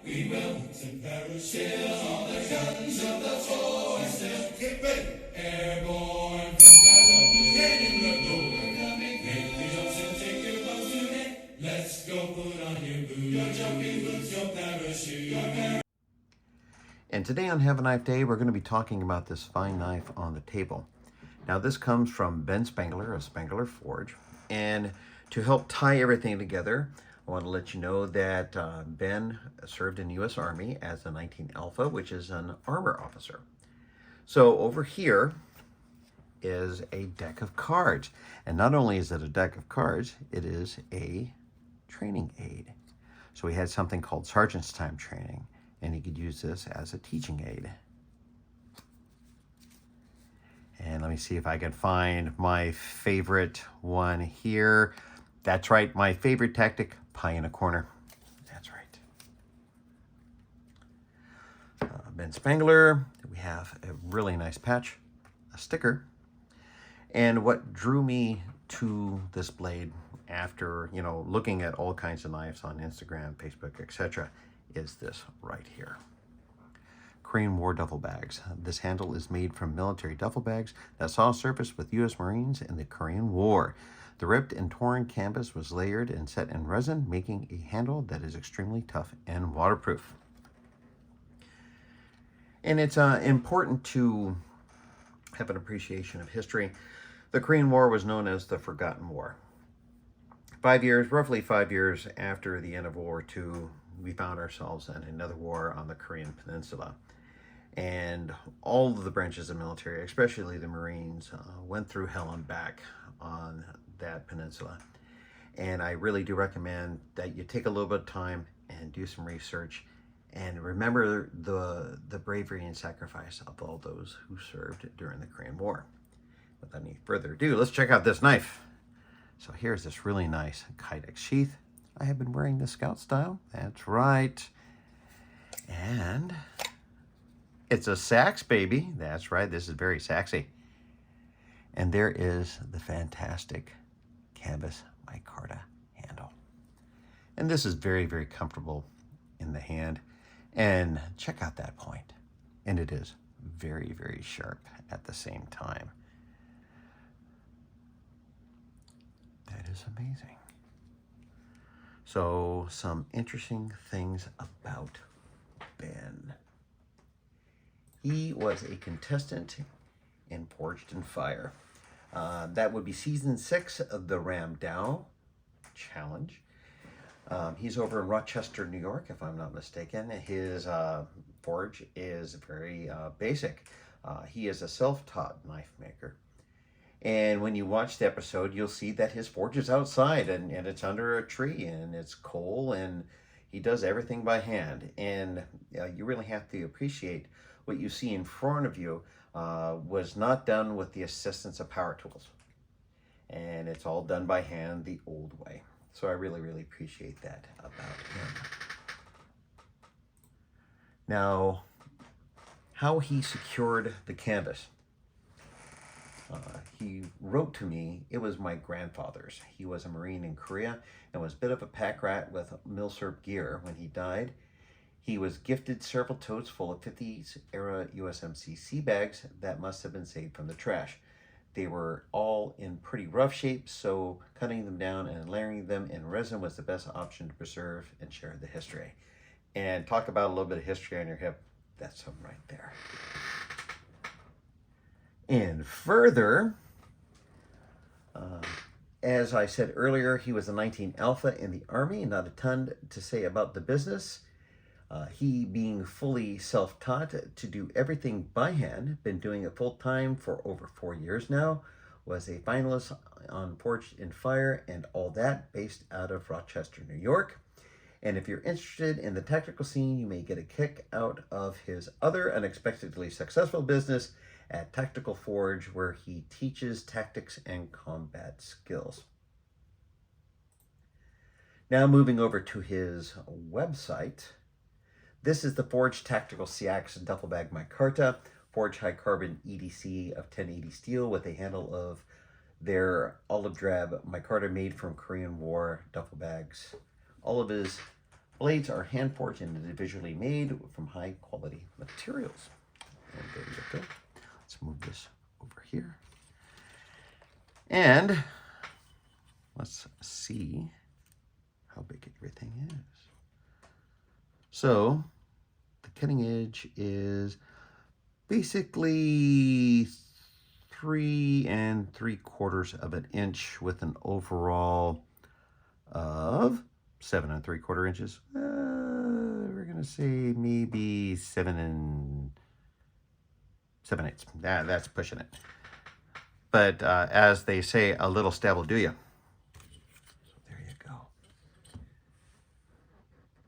We will send parachute all the guns of the force. Get ready, airborne from skies up the head in the door. Coming, make the jumps and take your boats today. Let's go put on your boots, your jumping boots, your parachute. And today on Have a Knife Day, we're going to be talking about this fine knife on the table. Now this comes from Ben Spangler of Spangler Forge. And to help tie everything together, I want to let you know that Ben served in the U.S. Army as a 19 Alpha, which is an armor officer. So over here is a deck of cards. And not only is it a deck of cards, it is a training aid. So we had something called Sergeant's Time Training, and you could use this as a teaching aid. And let me see if I can find my favorite one here. That's right, my favorite tactic, pie in a corner. That's right. Ben Spangler, we have a really nice patch, a sticker. And what drew me to this blade after, looking at all kinds of knives on Instagram, Facebook, etc., is this right here. Korean War duffel bags. This handle is made from military duffel bags that saw service with U.S. Marines in the Korean War. The ripped and torn canvas was layered and set in resin, making a handle that is extremely tough and waterproof. And it's important to have an appreciation of history. The Korean War was known as the Forgotten War. Roughly 5 years after the end of World War II, we found ourselves in another war on the Korean Peninsula. And all of the branches of military, especially the Marines, went through hell and back on that peninsula. And I really do recommend that you take a little bit of time and do some research and remember the bravery and sacrifice of all those who served during the Korean War. Without any further ado, let's check out this knife. So here's this really nice Kydex sheath. I have been wearing the Scout style. That's right. And it's a sax, baby. That's right. This is very saxy. And there is the fantastic canvas micarta handle. And this is very, very comfortable in the hand. And check out that point. And it is very, very sharp at the same time. That is amazing. So, some interesting things about Ben. He was a contestant in Forged in Fire. That would be season 6 of the Ram Dow Challenge. He's over in Rochester, New York, if I'm not mistaken. His forge is very basic. He is a self-taught knife maker. And when you watch the episode, you'll see that his forge is outside and it's under a tree and it's coal and he does everything by hand. And you really have to appreciate what you see in front of you was not done with the assistance of power tools. And it's all done by hand the old way. So I really, really appreciate that about him. Now, how he secured the canvas. He wrote to me, it was my grandfather's. He was a Marine in Korea and was a bit of a pack rat with milsurp gear. When he died, he was gifted several totes full of 50s era USMC sea bags that must have been saved from the trash. They were all in pretty rough shape, so cutting them down and layering them in resin was the best option to preserve and share the history. And talk about a little bit of history on your hip, that's him right there. And further, as I said earlier, he was a 19 Alpha in the Army, not a ton to say about the business. He being fully self-taught to do everything by hand, been doing it full-time for over 4 years now, was a finalist on Forged in Fire and all that, based out of Rochester, New York. And if you're interested in the tactical scene, you may get a kick out of his other unexpectedly successful business at Tactical Forge, where he teaches tactics and combat skills. Now moving over to his website. This is the Forge Tactical CX Duffel Bag Micarta, Forge High Carbon EDC of 1080 steel with a handle of their olive drab micarta made from Korean War duffel bags. All of his Blades are hand forged and individually made from high quality materials. And there you go. Let's move this over here. And let's see how big everything is. So the cutting edge is basically 3 3/4 of an inch with an overall of 7 3/4 inches. We're gonna say maybe 7 7/8. That's pushing it. But as they say, a little stab will do you. So there you go.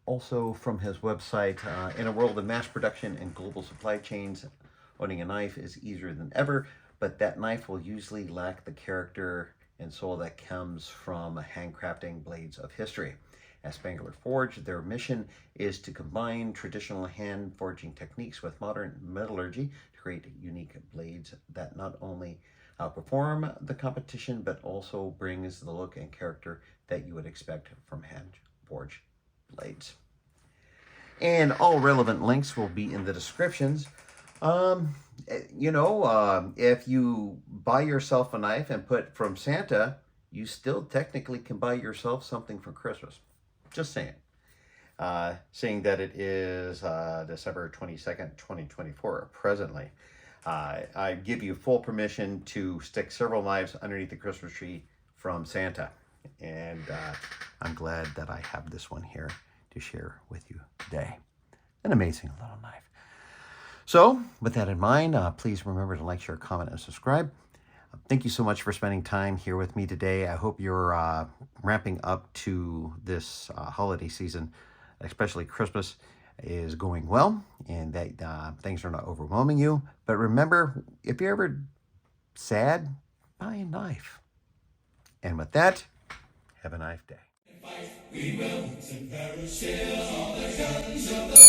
Also from his website, in a world of mass production and global supply chains, owning a knife is easier than ever, but that knife will usually lack the character and soul that comes from handcrafting blades of history. At Spangler Forge, their mission is to combine traditional hand forging techniques with modern metallurgy to create unique blades that not only outperform the competition, but also brings the look and character that you would expect from hand forged blades. And all relevant links will be in the descriptions. If you buy yourself a knife and put from Santa, you still technically can buy yourself something for Christmas. Just saying. Seeing that it is December 22nd, 2024 presently. I give you full permission to stick several knives underneath the Christmas tree from Santa. And I'm glad that I have this one here to share with you today. An amazing little knife. So, with that in mind, please remember to like, share, comment, and subscribe. Thank you so much for spending time here with me today. I hope you're ramping up to this holiday season, especially Christmas, is going well, and that things are not overwhelming you. But remember, if you're ever sad, buy a knife. And with that, have a nice day. We will, and perish all the guns of the